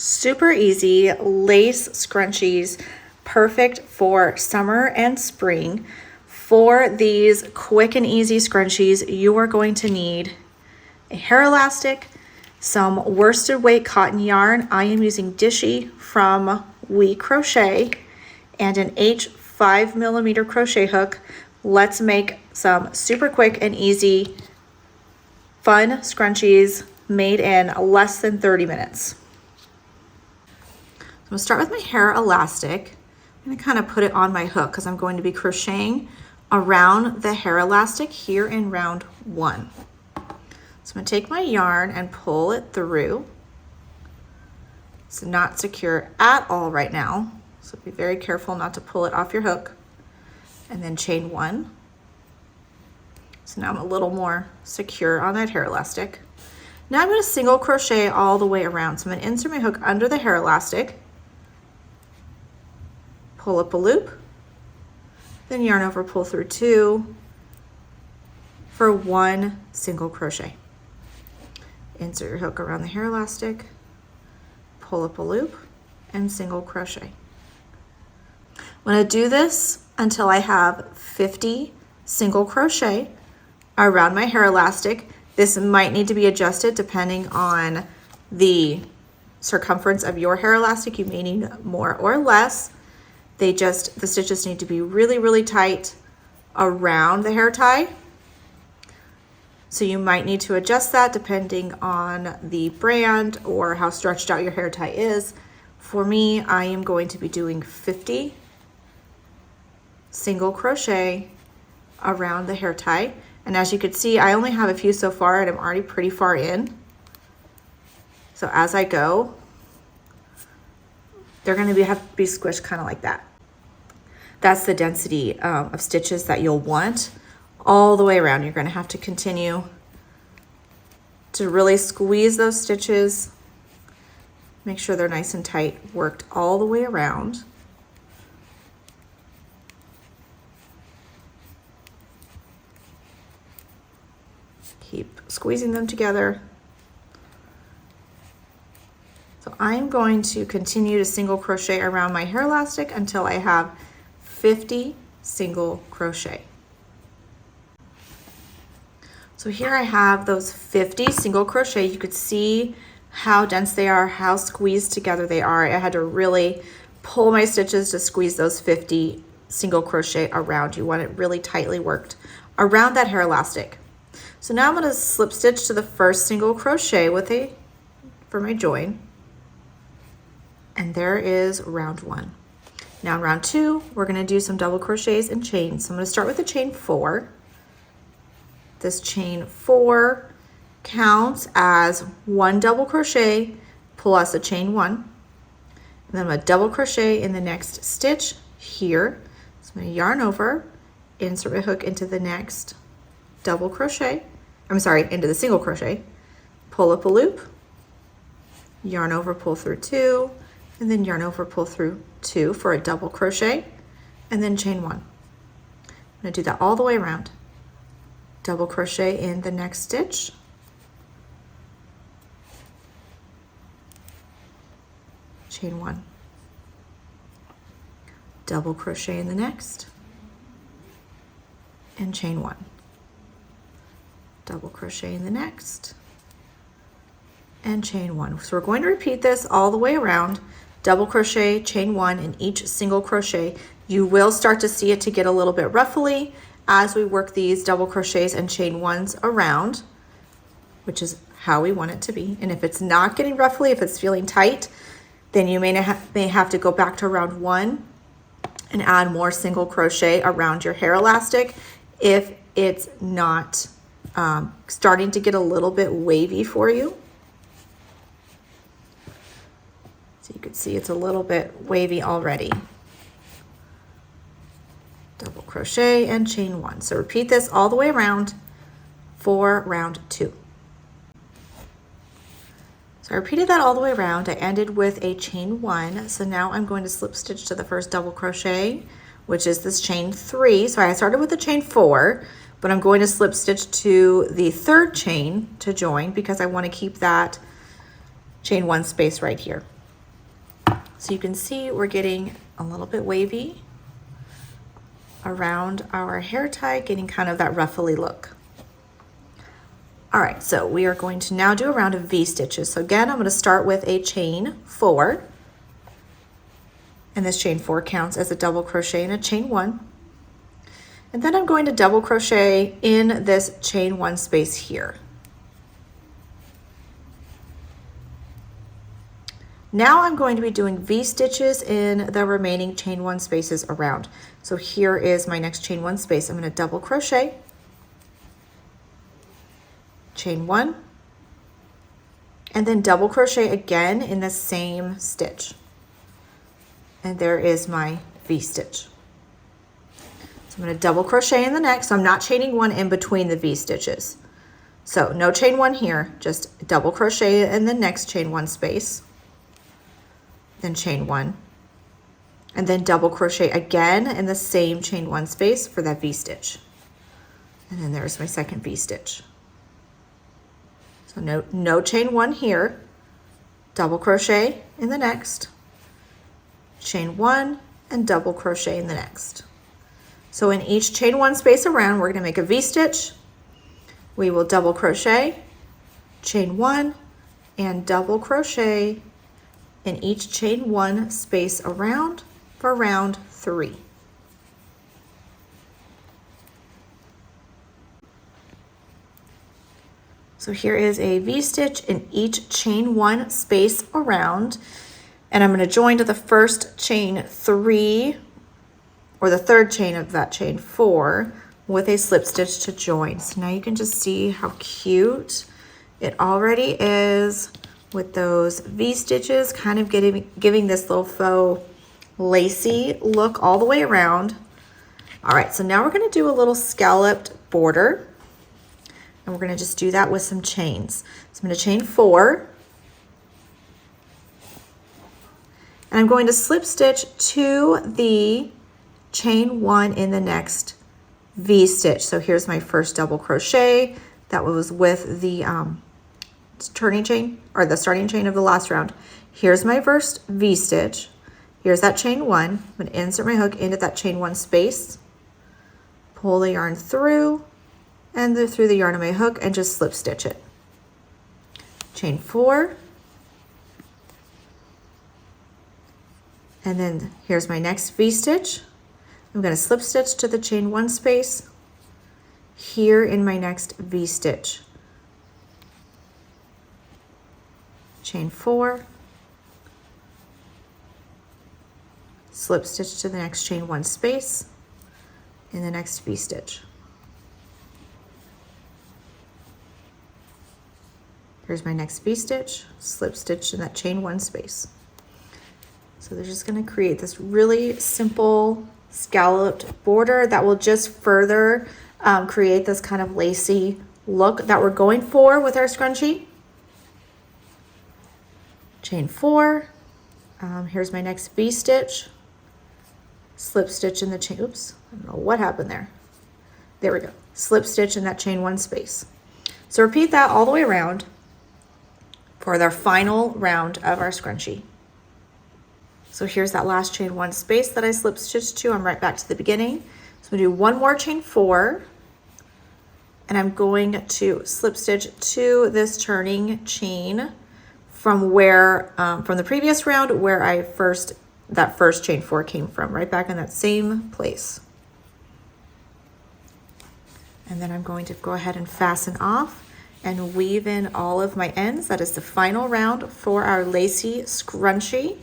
Super easy lace scrunchies, perfect for summer and spring. For these quick and easy scrunchies, you are going to need a hair elastic, some worsted weight cotton yarn. I am using Dishie from WeCrochet, and an H5mm crochet hook. Let's make some super quick and easy, fun scrunchies made in less than 30 minutes. I'm gonna start with my hair elastic. I'm gonna kind of put it on my hook because I'm going to be crocheting around the hair elastic here in round 1. So I'm gonna take my yarn and pull it through. It's not secure at all right now, so be very careful not to pull it off your hook. And then chain 1. So now I'm a little more secure on that hair elastic. Now I'm gonna single crochet all the way around. So I'm gonna insert my hook under the hair elastic, pull up a loop, then yarn over, pull through 2 for 1 single crochet. Insert your hook around the hair elastic, pull up a loop, and single crochet. I'm going to do this until I have 50 single crochet around my hair elastic. This might need to be adjusted depending on the circumference of your hair elastic. You may need more or less. The stitches need to be really, really tight around the hair tie. So you might need to adjust that depending on the brand or how stretched out your hair tie is. For me, I am going to be doing 50 single crochet around the hair tie. And as you can see, I only have a few so far and I'm already pretty far in. So as I go, they're going to have to be squished kind of like that. That's the density of stitches that you'll want all the way around. You're going to have to continue to really squeeze those stitches. Make sure they're nice and tight, worked all the way around. Keep squeezing them together. So I'm going to continue to single crochet around my hair elastic until I have 50 single crochet. So here I have those 50 single crochet. You could see how dense they are, how squeezed together they are. I had to really pull my stitches to squeeze those 50 single crochet around. You want it really tightly worked around that hair elastic. So now I'm going to slip stitch to the first single crochet for my join. And there is round 1. Now in round 2, we're going to do some double crochets and chains. So I'm going to start with the chain 4. This chain 4 counts as 1 double crochet plus a chain 1. And then I'm going to double crochet in the next stitch here. So I'm going to yarn over, insert my hook into the next double crochet. Into the single crochet. Pull up a loop, yarn over, pull through 2, and then yarn over, pull through 2 for a double crochet, and then chain 1. I'm going to do that all the way around. Double crochet in the next stitch, chain 1, double crochet in the next, and chain 1, double crochet in the next, and chain 1. So we're going to repeat this all the way around. Double crochet, chain 1 in each single crochet. You will start to see it to get a little bit ruffly as we work these double crochets and chain 1s around, which is how we want it to be. And if it's not getting ruffly, if it's feeling tight, then you may have to go back to round 1 and add more single crochet around your hair elastic if it's not starting to get a little bit wavy for you. So you can see it's a little bit wavy already. Double crochet and chain 1. So repeat this all the way around for round 2. So I repeated that all the way around. I ended with a chain 1. So now I'm going to slip stitch to the first double crochet, which is this chain 3. So I started with the chain 4, but I'm going to slip stitch to the third chain to join because I want to keep that chain 1 space right here. So you can see we're getting a little bit wavy around our hair tie, getting kind of that ruffly look. All right, so we are going to now do a round of V-stitches. So again, I'm going to start with a chain 4. And this chain 4 counts as a double crochet in a chain 1. And then I'm going to double crochet in this chain 1 space here. Now I'm going to be doing V-stitches in the remaining chain 1 spaces around. So here is my next chain 1 space. I'm going to double crochet, chain 1, and then double crochet again in the same stitch. And there is my V-stitch. So I'm going to double crochet in the next. So I'm not chaining 1 in between the V-stitches. So no chain 1 here, just double crochet in the next chain 1 space, then chain 1, and then double crochet again in the same chain 1 space for that V-stitch. And then there's my second V-stitch. So no chain 1 here, double crochet in the next, chain 1, and double crochet in the next. So in each chain 1 space around, we're going to make a V-stitch. We will double crochet, chain 1, and double crochet in each chain 1 space around for round 3. So here is a V-stitch in each chain 1 space around, and I'm going to join to the first chain 3, or the third chain of that chain 4, with a slip stitch to join. So now you can just see how cute it already is with those V-stitches, kind of giving this little faux lacy look all the way around. All right, so now we're going to do a little scalloped border, and we're going to just do that with some chains. So I'm going to chain 4, and I'm going to slip stitch to the chain 1 in the next V-stitch. So here's my first double crochet that was with the turning chain, or the starting chain of the last round. Here's my first V-stitch. Here's that chain 1. I'm going to insert my hook into that chain 1 space, pull the yarn through, and through the yarn of my hook, and just slip stitch it. Chain 4, and then here's my next V-stitch. I'm going to slip stitch to the chain 1 space here in my next V-stitch. Chain 4, slip stitch to the next chain 1 space in the next V-stitch. Here's my next V-stitch, slip stitch in that chain 1 space. So they're just going to create this really simple scalloped border that will just further create this kind of lacy look that we're going for with our scrunchie. Chain 4, here's my next V-stitch, slip stitch in the chain, oops, I don't know what happened there. There we go, slip stitch in that chain 1 space. So repeat that all the way around for our final round of our scrunchie. So here's that last chain 1 space that I slip stitched to. I'm right back to the beginning. So I'm gonna do one more chain 4, and I'm going to slip stitch to this turning chain from where, from the previous round where that first chain 4 came from, right back in that same place. And then I'm going to go ahead and fasten off and weave in all of my ends. That is the final round for our lacy scrunchie.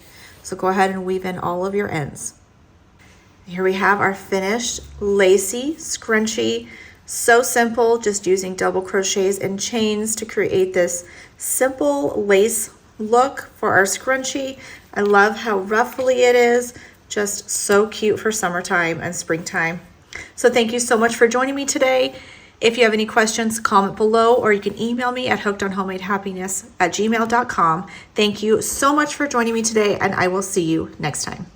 So go ahead and weave in all of your ends. Here we have our finished lacy scrunchie. So simple, just using double crochets and chains to create this simple lace look for our scrunchie. I love how ruffly it is, just so cute for summertime and springtime. So thank you so much for joining me today. If you have any questions, comment below, or you can email me at hookedonhomemadehappiness@gmail.com. Thank you so much for joining me today, and I will see you next time.